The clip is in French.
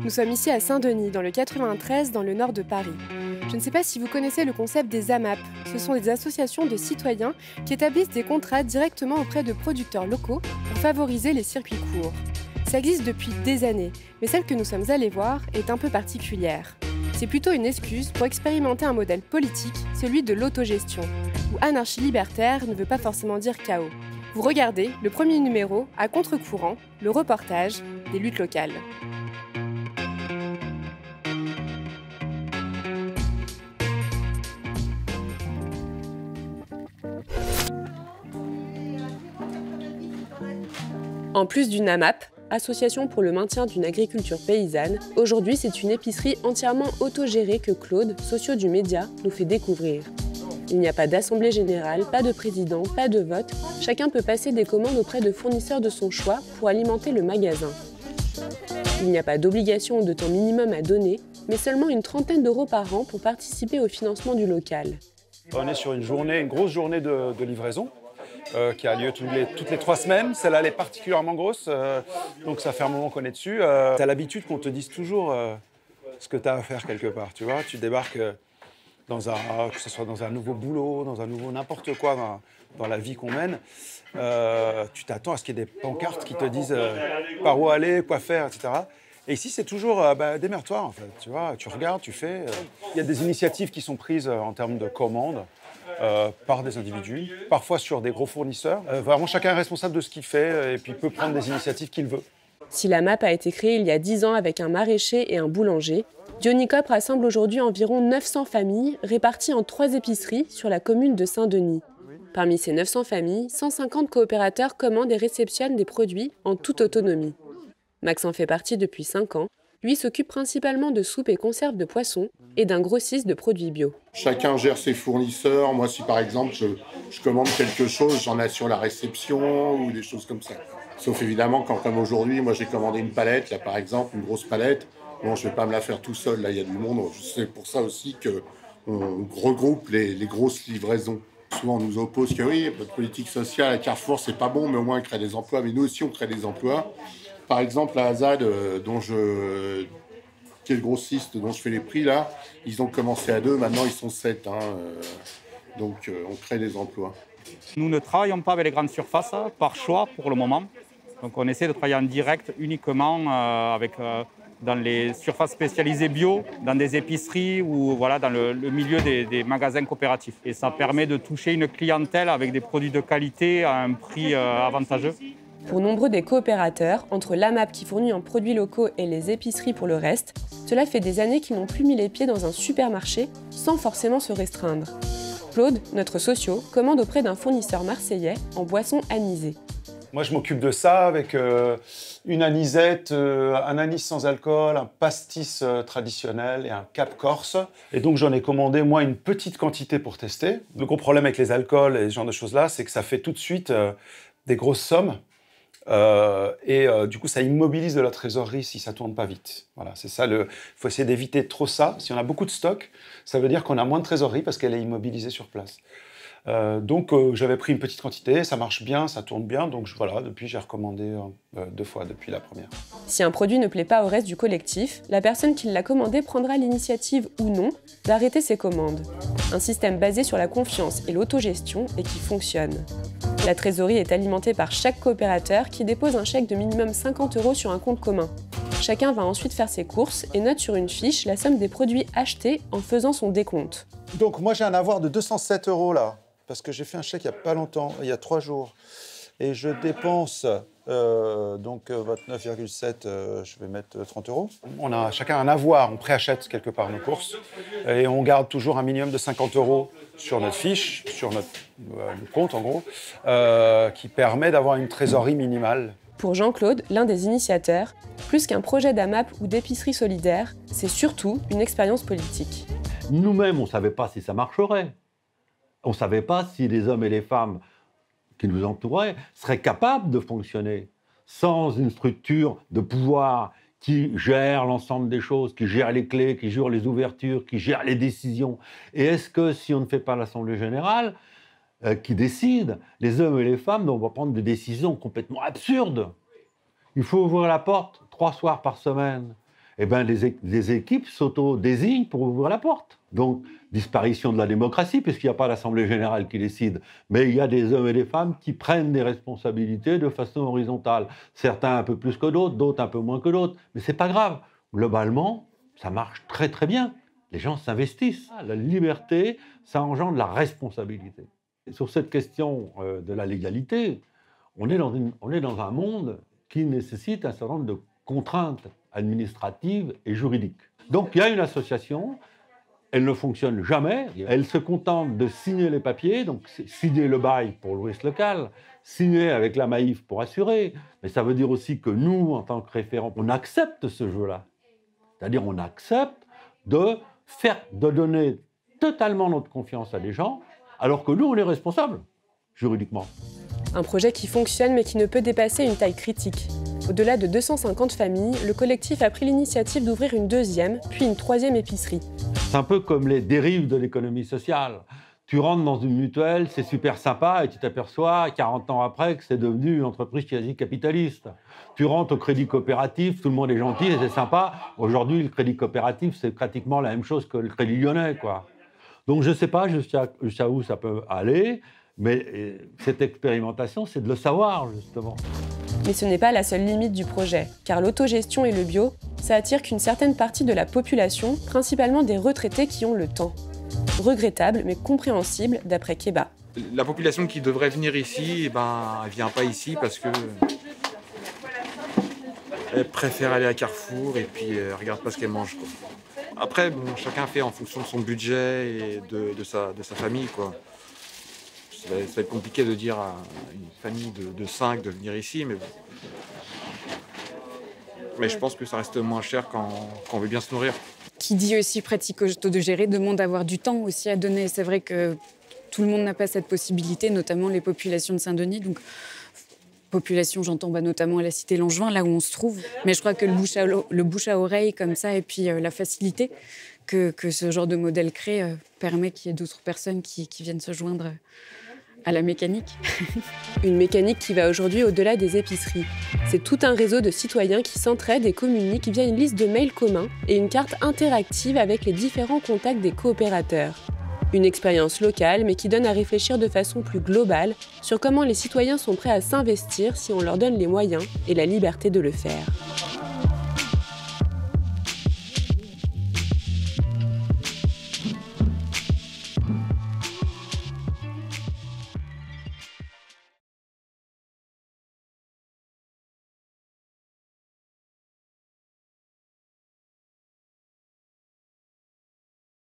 Nous sommes ici à Saint-Denis, dans le 93, dans le nord de Paris. Je ne sais pas si vous connaissez le concept des AMAP. Ce sont des associations de citoyens qui établissent des contrats directement auprès de producteurs locaux pour favoriser les circuits courts. Ça existe depuis des années, mais celle que nous sommes allés voir est un peu particulière. C'est plutôt une excuse pour expérimenter un modèle politique, celui de l'autogestion, où anarchie libertaire ne veut pas forcément dire chaos. Vous regardez le premier numéro, à contre-courant, le reportage des luttes locales. En plus d'une AMAP, Association pour le maintien d'une agriculture paysanne, aujourd'hui c'est une épicerie entièrement autogérée que Claude, socio du média, nous fait découvrir. Il n'y a pas d'assemblée générale, pas de président, pas de vote. Chacun peut passer des commandes auprès de fournisseurs de son choix pour alimenter le magasin. Il n'y a pas d'obligation ou de temps minimum à donner, mais seulement une trentaine d'euros par an pour participer au financement du local. On est sur une grosse journée de livraison qui a lieu toutes les 3 semaines. Celle-là, elle est particulièrement grosse, donc ça fait un moment qu'on est dessus. Tu as l'habitude qu'on te dise toujours ce que tu as à faire quelque part, tu vois. Tu débarques que ce soit dans un nouveau boulot, dans un nouveau n'importe quoi dans la vie qu'on mène, tu t'attends à ce qu'il y ait des pancartes qui te disent par où aller, quoi faire, etc. Et ici, c'est toujours démerde-toi, en fait. Tu vois, tu regardes, tu fais. Il y a des initiatives qui sont prises en termes de commandes par des individus, parfois sur des gros fournisseurs. Vraiment, chacun est responsable de ce qu'il fait et puis peut prendre des initiatives qu'il veut. Si la MAP a été créée il y a 10 ans avec un maraîcher et un boulanger, Dionicop rassemble aujourd'hui environ 900 familles réparties en 3 épiceries sur la commune de Saint-Denis. Parmi ces 900 familles, 150 coopérateurs commandent et réceptionnent des produits en toute autonomie. Max en fait partie depuis 5 ans. Lui s'occupe principalement de soupes et conserves de poissons et d'un grossiste de produits bio. Chacun gère ses fournisseurs. Moi, si par exemple je commande quelque chose, j'en assure la réception ou des choses comme ça. Sauf évidemment quand, comme aujourd'hui, moi j'ai commandé une palette, là par exemple, une grosse palette. Bon, je ne vais pas me la faire tout seul, là il y a du monde. C'est pour ça aussi qu'on regroupe les grosses livraisons. Souvent on nous oppose que oui, votre politique sociale à Carrefour c'est pas bon, mais au moins on crée des emplois. Mais nous aussi on crée des emplois. Par exemple, la Azad, qui est le grossiste dont je fais les prix là, ils ont commencé à 2, maintenant ils sont 7. Donc on crée des emplois. Nous ne travaillons pas avec les grandes surfaces par choix pour le moment. Donc on essaie de travailler en direct uniquement dans les surfaces spécialisées bio, dans des épiceries ou voilà, dans le milieu des magasins coopératifs. Et ça permet de toucher une clientèle avec des produits de qualité à un prix avantageux. Pour nombreux des coopérateurs, entre l'AMAP qui fournit en produits locaux et les épiceries pour le reste, cela fait des années qu'ils n'ont plus mis les pieds dans un supermarché sans forcément se restreindre. Claude, notre socio, commande auprès d'un fournisseur marseillais en boissons anisées. Moi, je m'occupe de ça avec une anisette, un anis sans alcool, un pastis traditionnel et un cap corse. Et donc, j'en ai commandé, moi, une petite quantité pour tester. Le gros problème avec les alcools et ce genre de choses-là, c'est que ça fait tout de suite des grosses sommes. Du coup, ça immobilise de la trésorerie si ça tourne pas vite. Voilà, c'est ça. Il faut essayer d'éviter trop ça. Si on a beaucoup de stock, ça veut dire qu'on a moins de trésorerie parce qu'elle est immobilisée sur place. J'avais pris une petite quantité, ça marche bien, ça tourne bien, donc depuis j'ai recommandé 2 fois depuis la première. Si un produit ne plaît pas au reste du collectif, la personne qui l'a commandé prendra l'initiative ou non d'arrêter ses commandes. Un système basé sur la confiance et l'autogestion et qui fonctionne. La trésorerie est alimentée par chaque coopérateur qui dépose un chèque de minimum 50 € sur un compte commun. Chacun va ensuite faire ses courses et note sur une fiche la somme des produits achetés en faisant son décompte. Donc moi j'ai un avoir de 207 € là. Parce que j'ai fait un chèque il n'y a pas longtemps, il y a 3 jours. Et je dépense, votre 9,7, je vais mettre 30 €. On a chacun un avoir, on préachète quelque part nos courses. Et on garde toujours un minimum de 50 € sur notre fiche, sur notre compte en gros, qui permet d'avoir une trésorerie minimale. Pour Jean-Claude, l'un des initiateurs, plus qu'un projet d'AMAP ou d'épicerie solidaire, c'est surtout une expérience politique. Nous-mêmes, on ne savait pas si ça marcherait. On ne savait pas si les hommes et les femmes qui nous entouraient seraient capables de fonctionner sans une structure de pouvoir qui gère l'ensemble des choses, qui gère les clés, qui gère les ouvertures, qui gère les décisions. Et est-ce que si on ne fait pas l'Assemblée générale, qui décide, les hommes et les femmes vont prendre des décisions complètement absurdes? Il faut ouvrir la porte 3 soirs par semaine. eh ben, des équipes s'auto-désignent pour ouvrir la porte. Donc, disparition de la démocratie, puisqu'il n'y a pas l'Assemblée générale qui décide, mais il y a des hommes et des femmes qui prennent des responsabilités de façon horizontale. Certains un peu plus que d'autres, d'autres un peu moins que d'autres, mais ce n'est pas grave. Globalement, ça marche très très bien. Les gens s'investissent. La liberté, ça engendre la responsabilité. Et sur cette question de la légalité, on est dans un monde qui nécessite un certain nombre de contraintes administratives et juridiques. Donc il y a une association, elle ne fonctionne jamais, elle se contente de signer les papiers, donc signer le bail pour l'Ouest local, signer avec la Maïf pour assurer, mais ça veut dire aussi que nous, en tant que référents, on accepte ce jeu-là. C'est-à-dire on accepte de donner totalement notre confiance à des gens, alors que nous, on est responsables, juridiquement. Un projet qui fonctionne mais qui ne peut dépasser une taille critique. Au-delà de 250 familles, le collectif a pris l'initiative d'ouvrir une deuxième, puis une troisième épicerie. C'est un peu comme les dérives de l'économie sociale. Tu rentres dans une mutuelle, c'est super sympa, et tu t'aperçois 40 ans après que c'est devenu une entreprise quasi-capitaliste. Tu rentres au crédit coopératif, tout le monde est gentil et c'est sympa. Aujourd'hui, le crédit coopératif, c'est pratiquement la même chose que le crédit lyonnais, quoi. Donc je ne sais pas jusqu'à où ça peut aller, mais cette expérimentation, c'est de le savoir, justement. Mais ce n'est pas la seule limite du projet, car l'autogestion et le bio, ça attire qu'une certaine partie de la population, principalement des retraités qui ont le temps. Regrettable, mais compréhensible, d'après Keba. La population qui devrait venir ici, elle ne vient pas ici parce que elle préfère aller à Carrefour et puis elle regarde pas ce qu'elle mange, quoi. Après, bon, chacun fait en fonction de son budget et de sa famille, quoi. Ça va être compliqué de dire à une famille de 5 de venir ici, mais je pense que ça reste moins cher quand on veut bien se nourrir. Qui dit aussi pratique autogérée demande d'avoir du temps aussi à donner. C'est vrai que tout le monde n'a pas cette possibilité, notamment les populations de Saint-Denis. Donc, population, j'entends notamment à la cité Langevin, là où on se trouve. Mais je crois que le bouche à oreille comme ça, et puis la facilité que ce genre de modèle crée permet qu'il y ait d'autres personnes qui viennent se joindre à la mécanique. Une mécanique qui va aujourd'hui au-delà des épiceries. C'est tout un réseau de citoyens qui s'entraident et communiquent via une liste de mails communs et une carte interactive avec les différents contacts des coopérateurs. Une expérience locale, mais qui donne à réfléchir de façon plus globale sur comment les citoyens sont prêts à s'investir si on leur donne les moyens et la liberté de le faire.